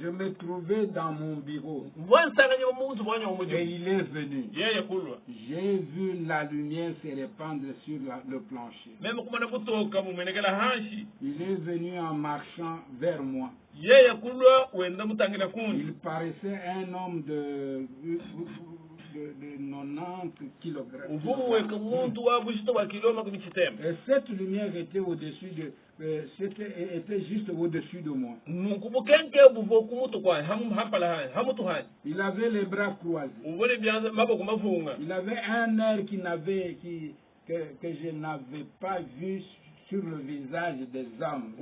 Je me trouvais dans mon bureau. Et il est venu. J'ai vu la lumière se répandre sur le plancher. Il est venu en marchant vers moi. Il paraissait un homme de 90 kilogrammes. Et cette lumière était au-dessus de, était juste au-dessus de moi. Il avait les bras croisés. Il avait un air que je n'avais pas vu sur le visage des hommes.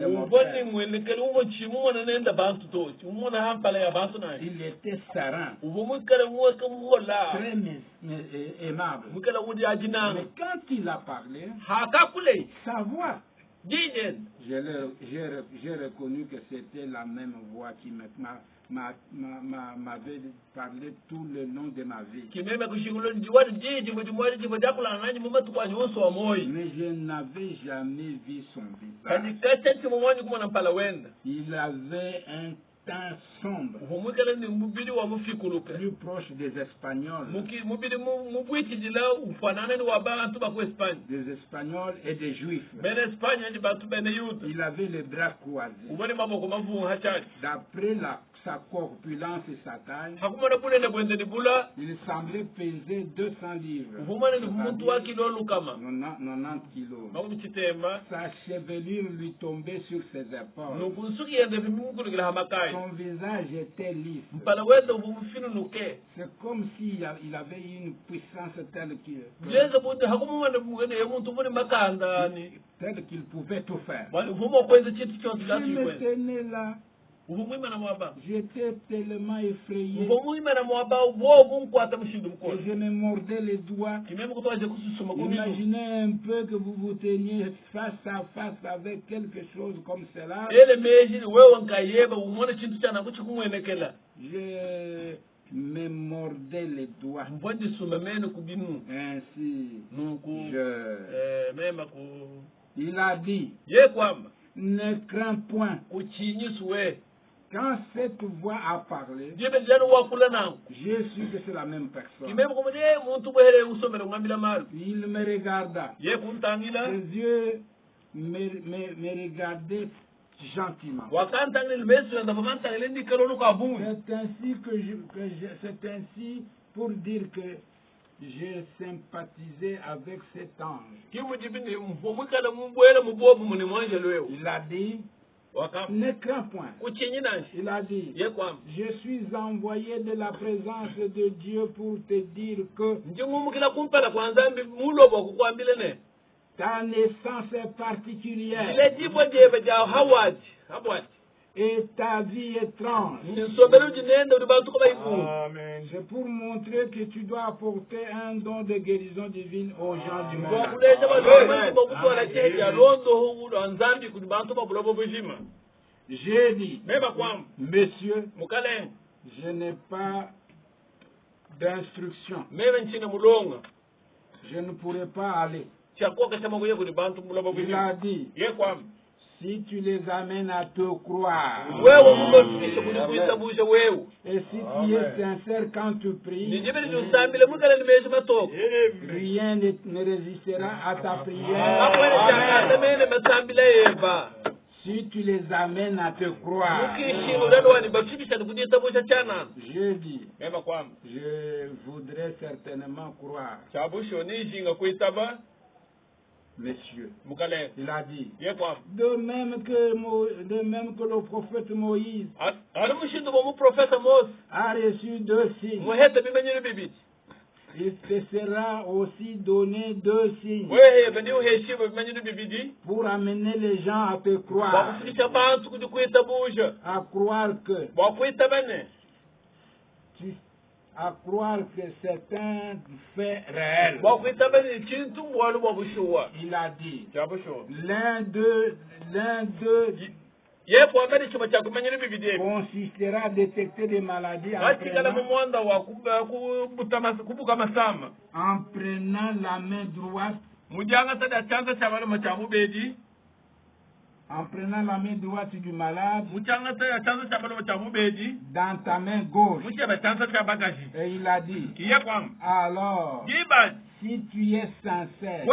Il était serein, très aimable. Mais quand il a parlé, sa voix, j'ai reconnu que c'était la même voix qui m'avait parlé tout le long de ma vie. Mais je n'avais jamais vu son visage. Il avait un teint sombre, plus proche des Espagnols. Des Espagnols et des Juifs. Il avait les bras croisés. D'après sa corpulence et sa taille, il semblait peser 200 livres, 90 kilos. Sa chevelure lui tombait sur ses épaules. Son visage était lisse. C'est comme s'il avait une puissance telle qu'il pouvait tout faire. Je me tenais là. J'étais tellement effrayé. Et je me mordais les doigts. Imaginez un peu que vous vous teniez face à face avec quelque chose comme cela. Je me mordais les doigts. Ainsi, il a dit, ne crains point. Quand cette voix a parlé, j'ai su que c'est la même personne. Il me regarda. Ses yeux me regardaient gentiment. C'est ainsi pour dire que j'ai sympathisé avec cet ange. Il a dit, ne crains point. Il a dit, je suis envoyé de la présence de Dieu pour te dire que ta naissance est particulière et ta vie étrange. Amen. C'est pour montrer que tu dois apporter un don de guérison divine aux gens du monde. J'ai dit, monsieur, je n'ai pas d'instruction. Je ne pourrai pas aller. Il a dit, si tu les amènes à te croire, et si tu es sincère quand tu pries, rien ne résistera à ta prière. Si tu les amènes à te croire, je dis, je voudrais certainement croire. Messieurs, il a dit, de même que le prophète Moïse a reçu 2 signes, il te sera aussi donné 2 signes pour amener les gens à te croire, à croire que c'est un fait réel. Il a dit, l'un d'eux consistera à détecter des maladies en prenant la main droite En prenant la main droite du malade dans ta main gauche. Et il a dit, alors, si tu es sincère,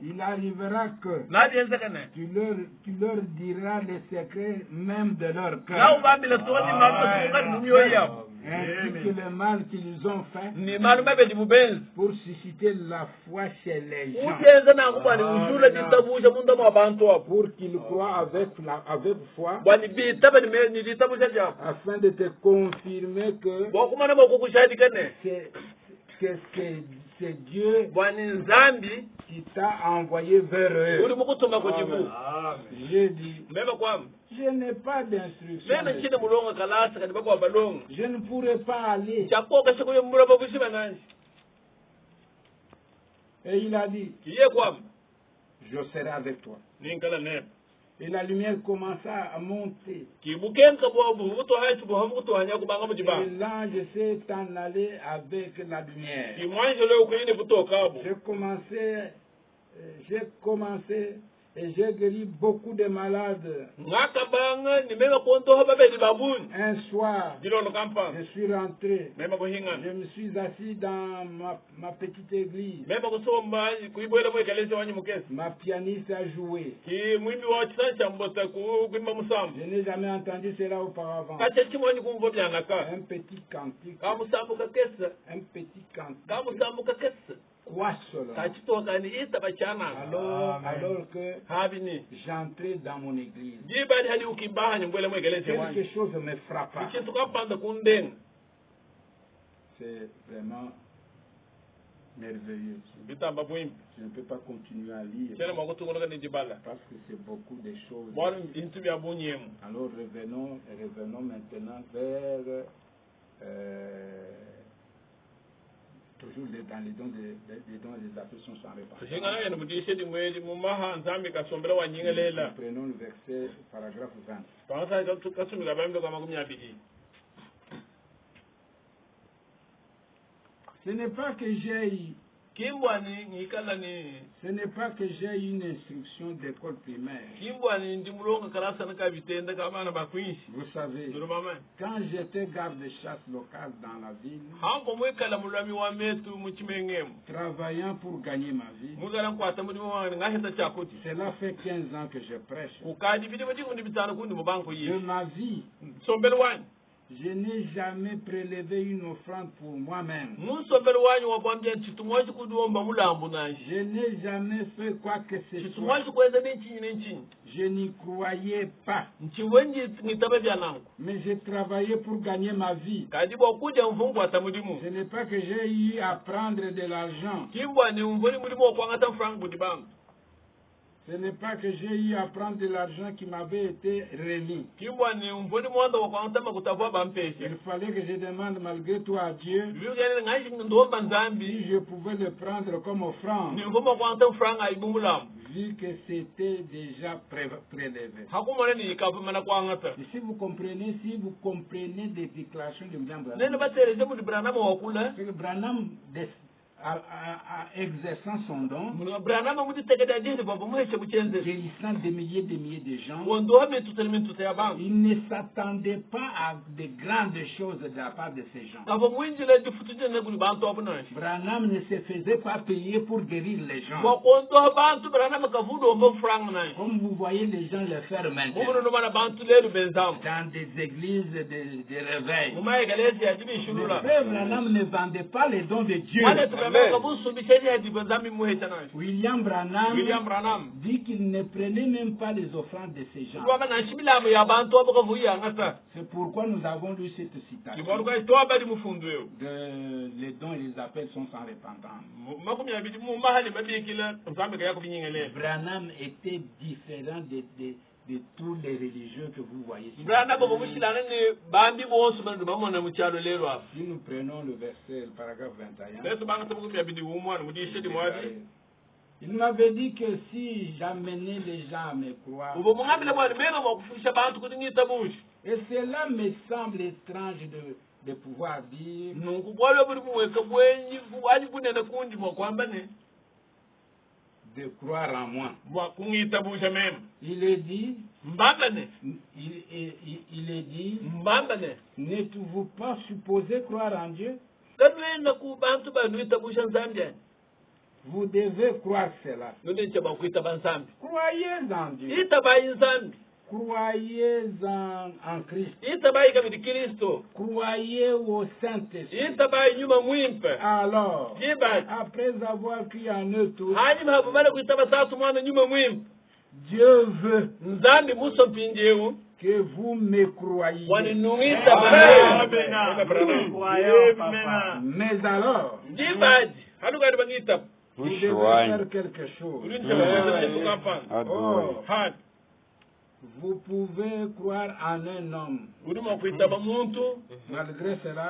il arrivera que tu leur diras les secrets même de leur cœur. Ainsi que le mal qu'ils ont fait pour susciter la foi chez les gens. Pour qu'ils croient avec foi, afin de te confirmer que c'est Dieu qui t'a envoyé vers eux. J'ai dit, je n'ai pas d'instruction. Je ne pourrai pas aller. Et il a dit, je serai avec toi. Et la lumière commença à monter. Et l'ange s'est en allé avec la lumière. J'ai commencé et j'ai guéri beaucoup de malades. Un soir, je suis rentré. Je me suis assis dans ma petite église. Ma pianiste a joué. Je n'ai jamais entendu cela auparavant. Un petit cantique. Un petit cantique. Quoi cela? Alors que j'entrais dans mon église, quelque chose me frappa. C'est vraiment merveilleux. Je ne peux pas continuer à lire parce que c'est beaucoup de choses. Alors revenons maintenant vers toujours dans les dons des affections sans répartition. Prenons le verset, paragraphe 20. Ce n'est pas que j'ai une instruction d'école primaire. Vous savez, quand j'étais garde-chasse local dans la ville, travaillant pour gagner ma vie, cela fait 15 ans que je prêche. De ma vie, je n'ai jamais prélevé une offrande pour moi-même. Je n'ai jamais fait quoi que ce soit. Je n'y croyais pas. Mais j'ai travaillé pour gagner ma vie. Ce n'est pas que j'ai eu à prendre de l'argent. Ce n'est pas que j'ai eu à prendre de l'argent qui m'avait été remis. Il fallait que je demande malgré tout à Dieu si je pouvais le prendre comme offrande, vu que c'était déjà prélevé. Et si vous comprenez des déclarations de William Branham, exerçant son don, guérissant des milliers de gens, il ne s'attendait pas à de grandes choses de la part de ces gens. Branham ne se faisait pas payer pour guérir les gens, comme vous voyez les gens le faire maintenant dans des églises de réveil. Le frère Branham ne vendait pas les dons de Dieu. William Branham dit qu'il ne prenait même pas les offrandes de ces gens. C'est pourquoi nous avons lu cette citation. Les dons et les appels sont sans repentance. Branham était différent de tous les religieux que vous voyez. Si nous prenons le verset, le paragraphe 21, il m'avait dit que si j'amenais les gens à me croire, et cela me semble étrange de pouvoir dire, de croire en moi. Il est dit, n'êtes-vous pas supposé croire en Dieu? Vous devez croire cela. Croyez en Dieu. Croyez en Christ. Croyez au Saint-Esprit. Alors, après avoir cru en eux tous, Dieu veut que vous me croyiez. Mais alors, vous devez faire quelque chose. Vous pouvez croire en un homme. Malgré cela,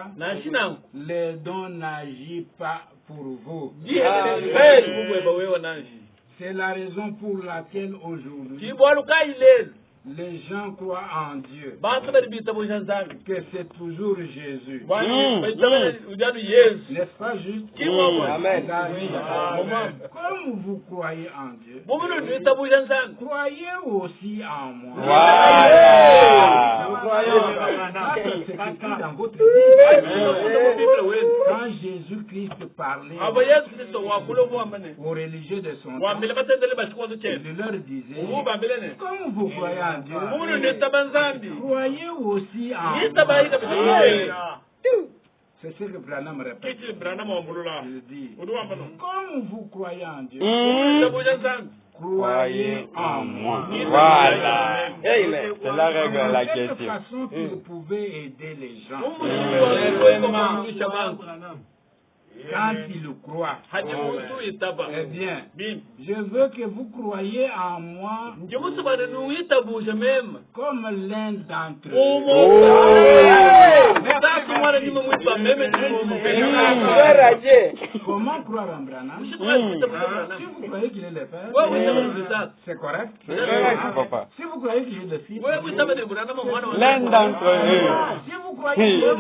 les dons n'agissent pas pour vous. C'est la raison pour laquelle aujourd'hui, les gens croient en Dieu. Que c'est toujours Jésus. N'est-ce pas juste? Amen. Comme vous croyez en Dieu, croyez aussi en moi. C'est écrit dans votre Bible. Quand Jésus-Christ parlait aux religieux de son temps, il leur disait, comme vous croyez en Dieu, croyez aussi en moi. C'est ce que Branham répète. Il dit, comme vous croyez en Dieu, croyez en moi. Voilà. C'est la règle à la question. De quelle façon vous pouvez aider les gens quand ils croient? Eh bien, je veux que vous croyiez en moi comme l'un d'entre eux. Comment croire en Branham? Si vous croyez qu'il est le Père, c'est correct. Si vous croyez qu'il est le Fils, l'un d'entre eux. Si vous croyez qu'il est le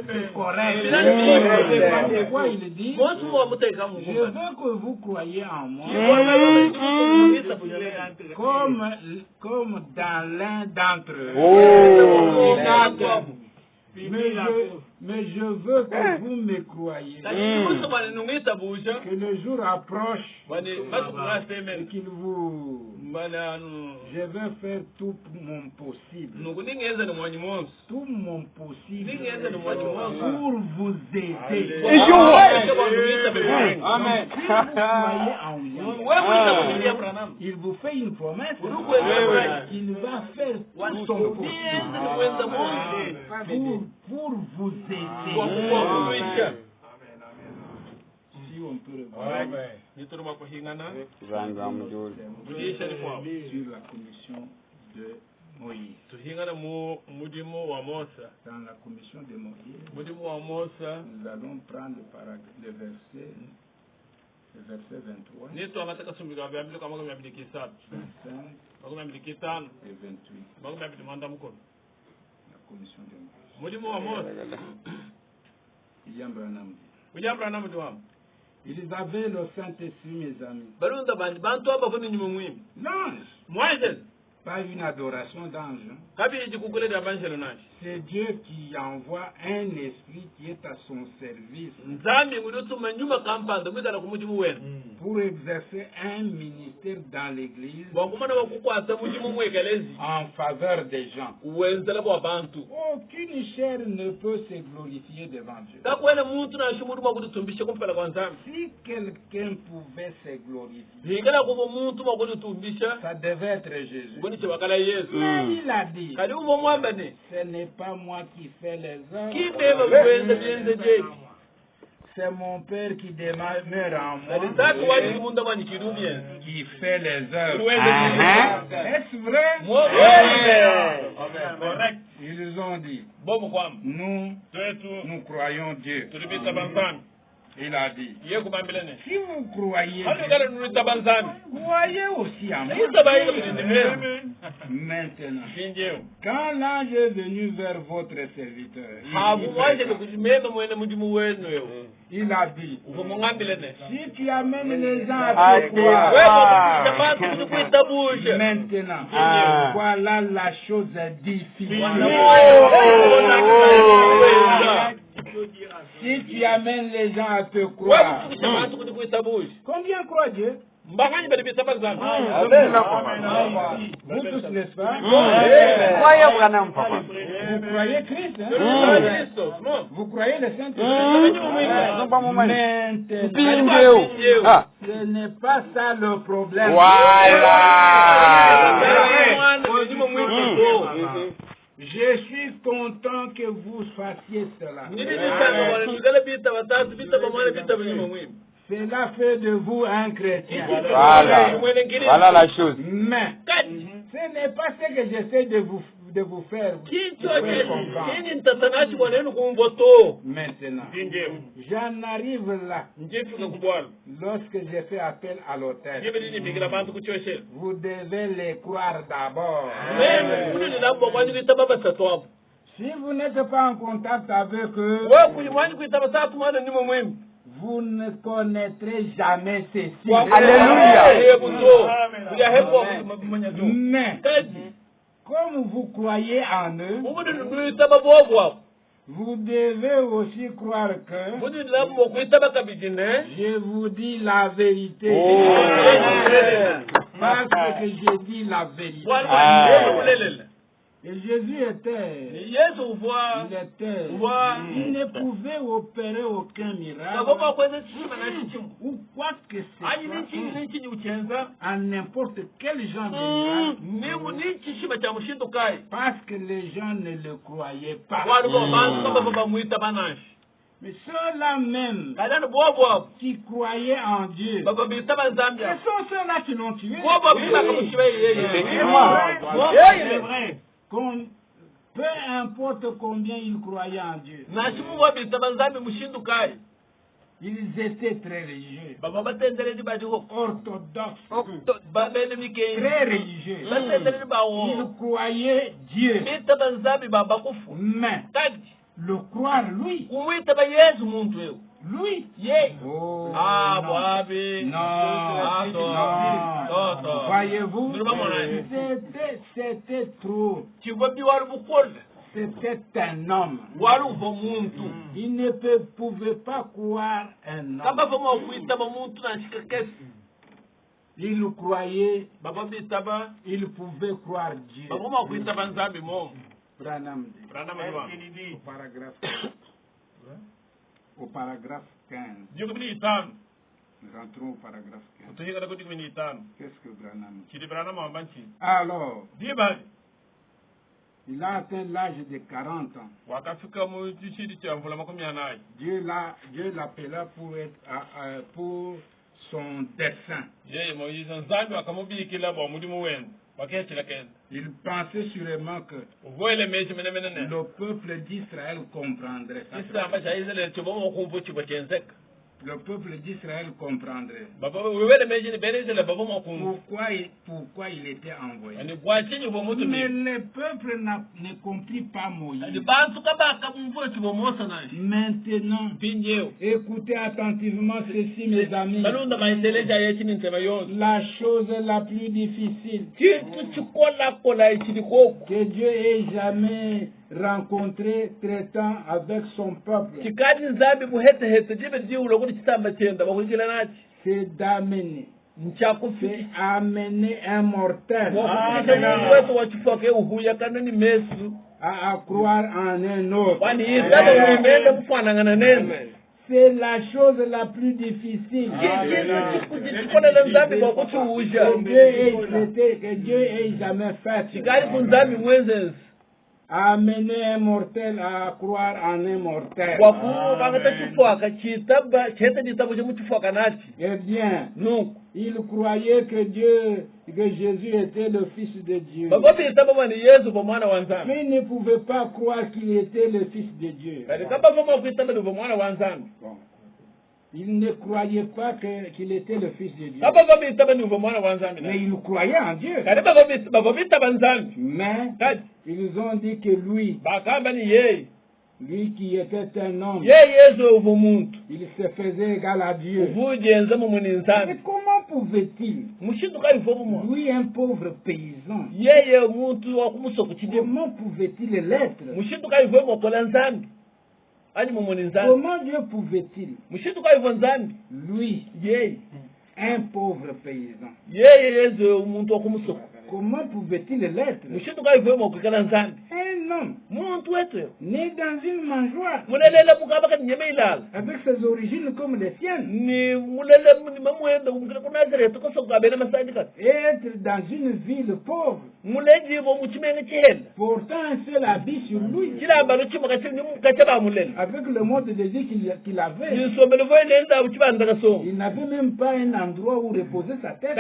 c'est correct. Pourquoi il dit, je veux que vous croyiez en moi comme dans l'un d'entre eux. Mais je veux que vous me croyiez. Que le jour approche et qu'il vous... Je vais faire tout mon possible. Tout mon possible pour vous aider. Amen. Si vous croyez en moi, il vous fait une promesse. Il va faire tout son possible pour vous aider. Si on peut le voir sur la commission de Moïse. Dans la commission de Moïse, nous allons prendre le verset 23, 25 et 28. La commission de Moïse. William Branham dit, ils avaient le Saint-Esprit, mes amis. L'ange. Pas une adoration d'ange. C'est Dieu qui envoie un esprit qui est à son service pour exercer un ministère dans l'église en faveur des gens. Aucune chair ne peut se glorifier devant Dieu. Si quelqu'un pouvait se glorifier, ça devait être Jésus. Mais il a dit, ce n'est pas moi qui fais les œuvres, c'est mon Père qui demeure en moi qui fait les œuvres. Est-ce vrai? Ils ont dit, nous croyons Dieu. Il a dit, si vous croyez, croyez aussi en moi. Maintenant, quand l'ange est venu vers votre serviteur, il a dit, si tu amènes les gens à te croire, maintenant, voilà la chose difficile. Si tu amènes les gens à te croire, combien croient Dieu? Vous tous, n'est-ce pas? Vous croyez Christ, hein? Vous croyez le Saint-Esprit? Maintenant, ce n'est pas ça le problème. Je suis content que vous fassiez cela. Cela fait de vous un chrétien. Voilà la chose. Mais ce n'est pas ce que j'essaie de vous faire comprendre. Maintenant, j'en arrive là. Lorsque j'ai fait appel à l'autel, vous devez les croire d'abord. Si vous n'êtes pas en contact avec eux, vous ne connaîtrez jamais ceci. Alléluia. Mais, comme vous croyez en eux, vous devez aussi croire que je vous dis la vérité. Parce que je dis la vérité. Et Jésus il ne pouvait opérer aucun miracle ou quoi que ce soit à n'importe quel genre de miracle parce que les gens ne le croyaient pas. Mais ceux-là même qui croyaient en Dieu, ce sont ceux-là qui l'ont tué. C'est vrai. Peu importe combien ils croyaient en Dieu, ils étaient très religieux, orthodoxes, très religieux. Ils croyaient Dieu. Mais le croire lui. Lui? Oh, non. Voyez-vous, c'était trop. C'était un homme. Il ne pouvait pas croire un homme. Il croyait, il pouvait croire Dieu. Branham dit, au paragraphe 15. Rentrons au paragraphe 15. Qu'est-ce que Branham dit? Alors, il a atteint l'âge de 40 ans. Dieu l'appela pour son dessein. Il pensait sûrement que le peuple d'Israël comprendrait ça. Le peuple d'Israël comprendrait pourquoi il était envoyé. Mais le peuple ne comprit pas Moïse. Maintenant, écoutez attentivement ceci, mes amis. La chose la plus difficile que Dieu ait jamais rencontré traitant avec son peuple, c'est d'amener un mortel à croire en un autre. C'est la chose la plus difficile que Dieu ait jamais fait. Amener un mortel à croire en un mortel. Eh bien, il croyait que Jésus était le Fils de Dieu. Mais il ne pouvait pas croire qu'il était le Fils de Dieu. Bon. Il ne croyait pas qu'il était le Fils de Dieu. Mais il croyait en Dieu. Mais ils ont dit que lui qui était un homme, il se faisait égal à Dieu. Mais comment pouvait-il, lui un pauvre paysan, comment pouvait-il l'être? Comment Dieu pouvait-il, lui, un pauvre paysan, comment pouvait-il l'être? Un homme né dans une mangeoire avec ses origines comme les siennes, et être dans une ville pauvre, portant un seul habit sur lui, avec le mode de vie qu'il avait. Il n'avait même pas un endroit où reposer sa tête.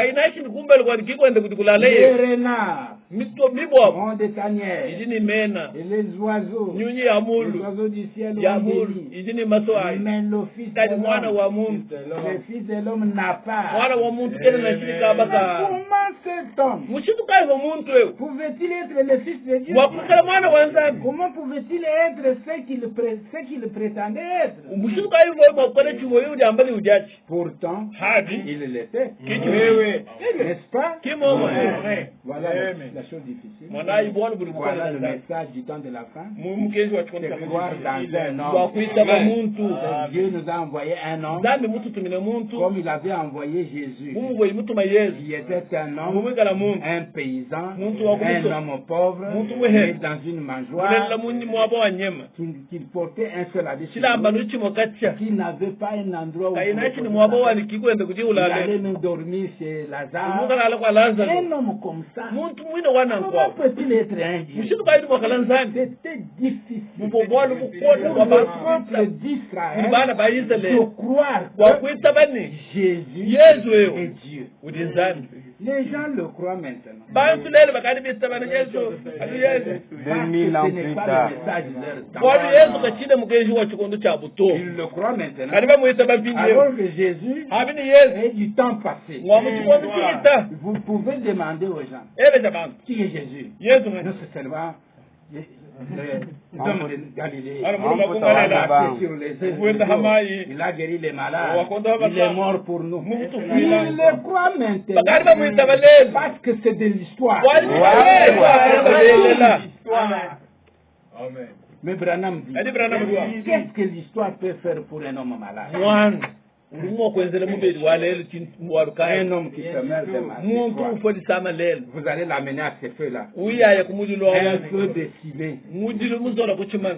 Les renards, ont des tanières, et les oiseaux du ciel ont des nids. Mais le Fils de l'homme n'a pas. Comment cet homme pouvait-il être le Fils de Dieu? Comment pouvait-il être ce qu'il prétendait être? Pourtant, il l'était. N'est-ce pas? Voilà la chose difficile. Voilà le message du temps de la fin. C'est croire dans un homme. Dieu nous a envoyé un homme comme il avait envoyé Jésus, qui était un homme, un paysan, un homme pauvre, né dans une mangeoire, qui portait un seul habit, qui n'avait pas un endroit où il allait même dormir chez Lazare. Un homme comme ça, comment peut-il être un Dieu? C'était difficile pour le peuple d'Israël de croire que Jésus est Dieu. Les gens le croient maintenant. 2000 ans plus tard. Ils le croient maintenant. Alors que Jésus est du temps passé. Vous pouvez demander aux gens qui est Jésus. Non, c'est seulement l'homme de Galilée. Il a guéri les malades. Il est mort pour nous. Il le croit maintenant parce que c'est de l'histoire. Mais Branham dit, qu'est-ce que l'histoire peut faire pour un homme malade? Un homme qui se meurt de malade, vous allez l'amener à ce feu-là. Un feu décilé.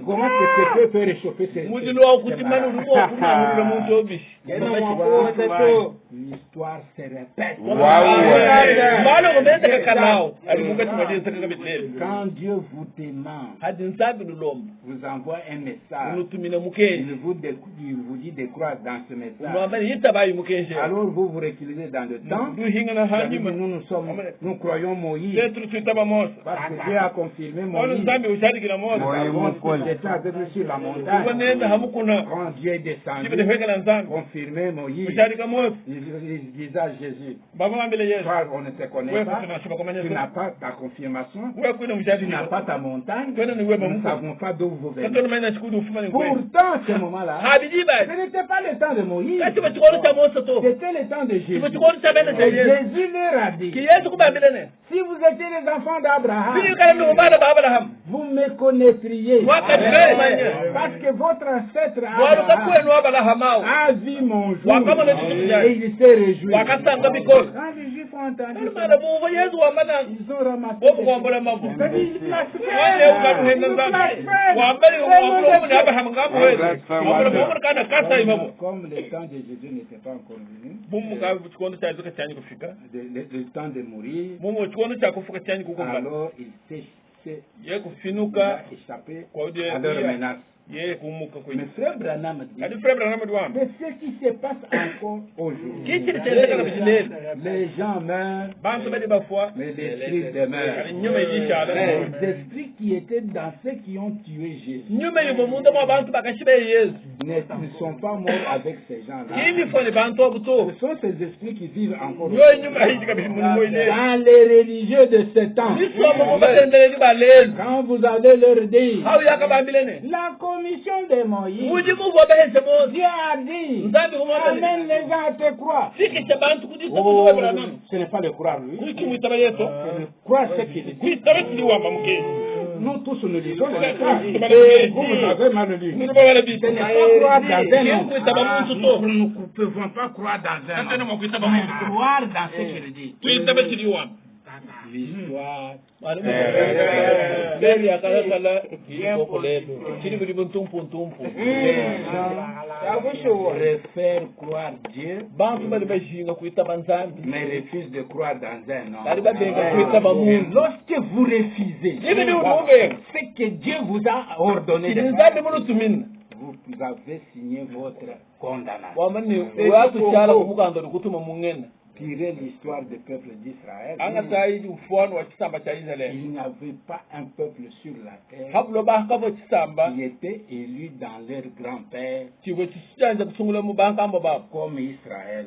Comment ce feu peut réchauffer ces l'histoire se répète. Quand Dieu vous demande, vous envoie un message, il vous dit de croire dans ce message. Alors vous vous reculez dans le temps. Nous croyons Moïse. Parce que Dieu a confirmé Moïse. J'étais avec lui sur la montagne. Quand Dieu est descendu, confirmé Moïse. Il disait à Jésus, toi, on ne te connaît pas, tu n'as pas ta confirmation, tu n'as pas ta montagne, nous ne savons pas d'où vous venez. Pourtant, à ce moment-là, ce n'était pas le temps de Moïse, c'était le temps de Jésus. Et Jésus leur a dit, si vous étiez les enfants d'Abraham, vous me connaîtriez, parce que votre ancêtre Abraham a vu mon jour, et il s'est réjoui. Quand les Juifs ont entendu ça, ils ont ramassé comme le temps de Jésus n'était pas encore venu, le temps de mourir, alors il s'est échappé à leur menace. Mais frère Branham dit, c'est ce qui se passe encore aujourd'hui. Les gens meurent, mais l'esprit demeure. Les esprits qui étaient dans ceux qui ont tué Jésus ne sont pas morts avec ces gens-là. Ce sont ces esprits qui vivent encore dans les religieux de ce temps. Quand vous allez leur dire la commission de Moïse, Dieu a dit amène les gens à te croire. Ce n'est pas le croire lui, c'est le croire ce qu'il dit. Nous tous nous lisons les croire. Vous avez mal lu. Ce n'est pas croire dans un homme. Nous ne pouvons pas croire dans un homme. Croire dans ce qu'il dit. L'histoire. Préfère croire Dieu, mais refuse de croire dans un homme. Lorsque vous refusez ce que Dieu vous a ordonné, vous avez signé votre condamnation. Tirer l'histoire du peuple d'Israël. Il n'y avait pas un peuple sur la terre qui était élu dans leur grand-père comme Israël.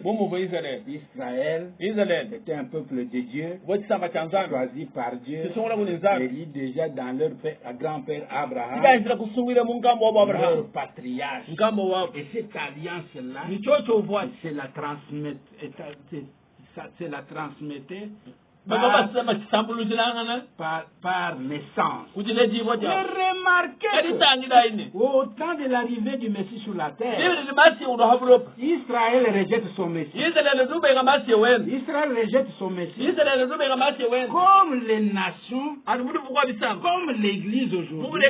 Israël était un peuple de Dieu, choisi par Dieu, élu déjà dans leur grand-père Abraham, leur patriarche. Et cette alliance-là, c'est la transmettre. C'est la transmettre par naissance. Remarquez au temps de l'arrivée du Messie sur la terre, Israël rejette son Messie. Israël rejette son Messie. Comme les nations, comme l'Église aujourd'hui,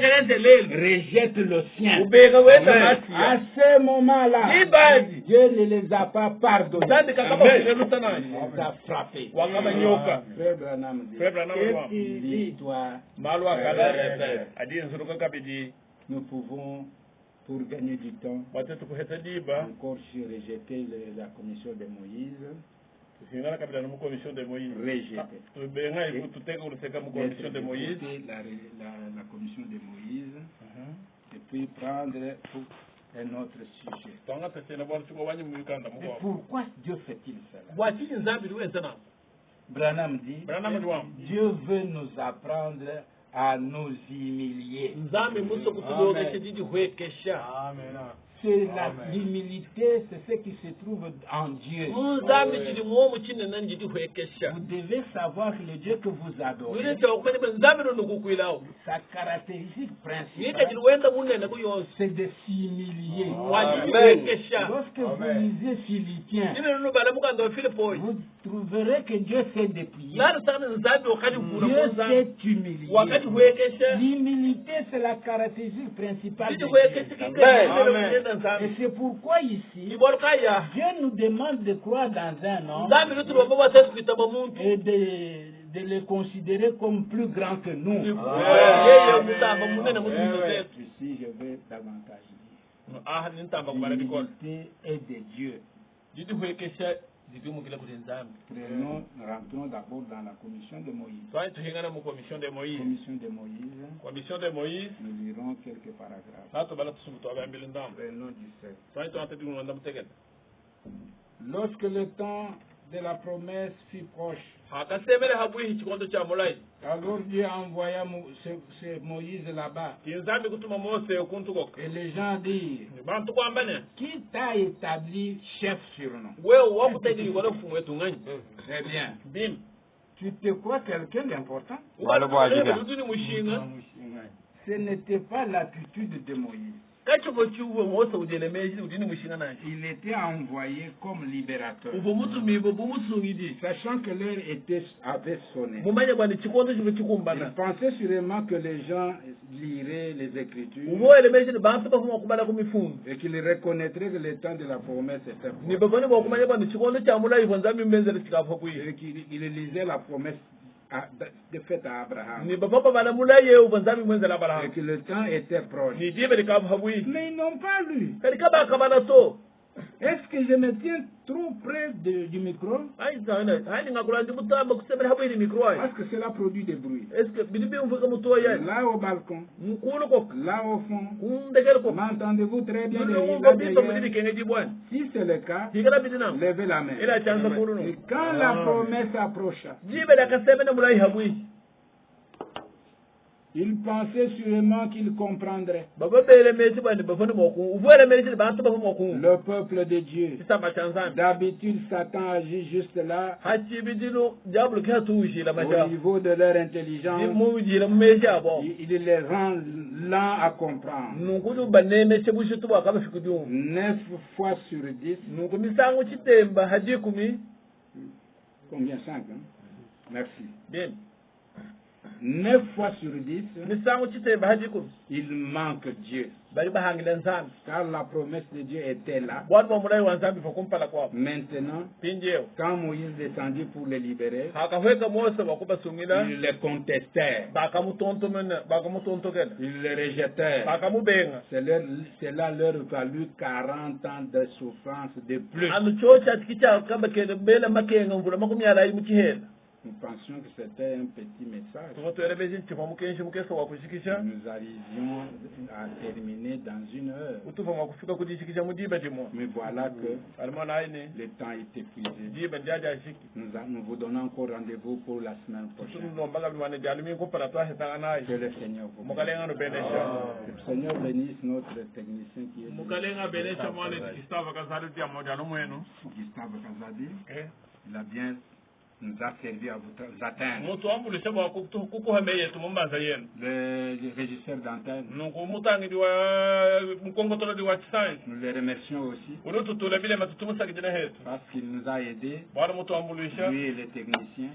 rejette le sien. À ce moment-là, Dieu ne les a pas pardonnés. Il les a frappés. Frère Branham dit, l'histoire, nous pouvons, pour gagner du temps, encore rejeter la commission de Moïse. Rejeter. La commission de Moïse, et puis prendre un autre sujet. Et pourquoi Dieu fait-il cela? Branham dit, Dieu veut nous apprendre à nous humilier. C'est l'humilité, c'est ce qui se trouve en Dieu. Vous devez savoir que le Dieu que vous adorez, sa caractéristique principale, c'est de s'humilier. Lorsque vous lisez Philippiens, vous trouverez que Dieu s'est dépouillé. Dieu s'est humilié. L'humilité, c'est la caractéristique principale de Dieu. Et c'est pourquoi ici, Dieu nous demande de croire dans un homme et de le considérer comme plus grand que nous. Ici, je vais davantage dire. L'unité est de Dieu. Rentrons d'abord dans la commission de Moïse. Commission de Moïse. Nous lirons quelques paragraphes. Prenons du 16. Lorsque le temps de la promesse fut proche, alors Dieu envoya Moïse là-bas. Et les gens disent, qui t'a établi chef sur nous? Très bien. Tu te crois quelqu'un d'important? Ce n'était pas l'attitude de Moïse. Il était envoyé comme libérateur, sachant que l'heure avait sonné. Il pensait sûrement que les gens liraient les Écritures et qu'ils reconnaîtraient que le temps de la promesse était proche. Et qu'il lisait la promesse de fait à Abraham. Et que le temps était proche. Mais ils n'ont pas lu. Est-ce que je me tiens trop près du micro? Parce que cela produit des bruits. Là au balcon, là au fond, m'entendez-vous très bien derrière? Si c'est le cas, levez la main. Et quand la promesse approcha, il pensait sûrement qu'il comprendrait. Le peuple de Dieu. D'habitude, Satan agit juste là, au niveau de leur intelligence. Il les rend lents à comprendre. 9 fois sur 10. Combien? 5, hein? Merci. Bien. 9 fois sur 10, il manque Dieu. Car la promesse de Dieu était là. Maintenant, quand Moïse descendit pour les libérer, ils les contestèrent. Ils les rejetèrent. Cela leur valut 40 ans de souffrance de plus. Nous pensions que c'était un petit message. Nous arrivions à terminer dans 1 heure. Mais voilà que le temps est épuisé. Nous vous donnons encore rendez-vous pour la semaine prochaine. Que le Seigneur vous bénisse. Que le Seigneur bénisse notre technicien qui est Gustave Kazadi. Il a bien nous a servi à vous atteindre. Le régisseur d'antenne, nous le remercions aussi parce qu'il nous a aidés, lui et les techniciens,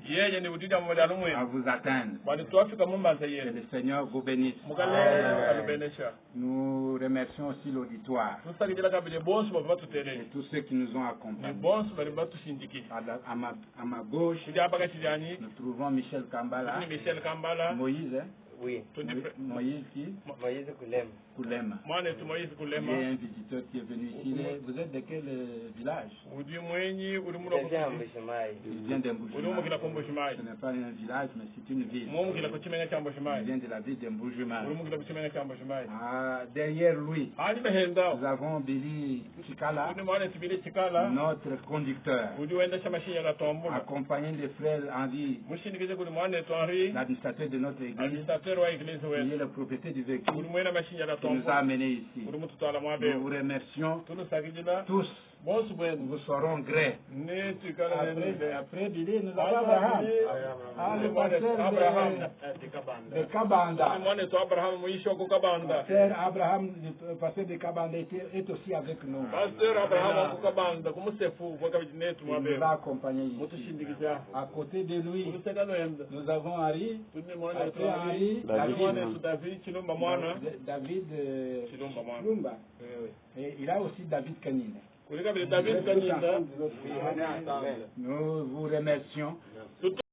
à vous atteindre. Que le Seigneur vous bénisse. Nous remercions aussi l'auditoire et tous ceux qui nous ont accompagnés. À ma gauche, nous trouvons Michel Kambala. Moïse, hein? Oui. Moïse qui? Moïse Koulema. Il y a un visiteur qui est venu ici. Vous êtes de quel village? Il vient d'Embouchemaï. Ce n'est pas un village, mais c'est une ville. Il vient de la ville d'Embouchemaï. Derrière lui, nous avons Billy Chikala, notre conducteur, accompagné des frères Henri, l'administrateur de notre église, qui est le propriétaire du véhicule qui nous a amenés ici. Nous vous remercions tous. Nous serons gré. Après Billy, nous avons Abraham. Le pasteur de Kabanda. Le pasteur de Kabanda est aussi avec nous. Il va accompagner ici. À côté de lui, nous avons Henri. Après Henri, David Chilumba. Et il a aussi David Kanine. Nous vous remercions.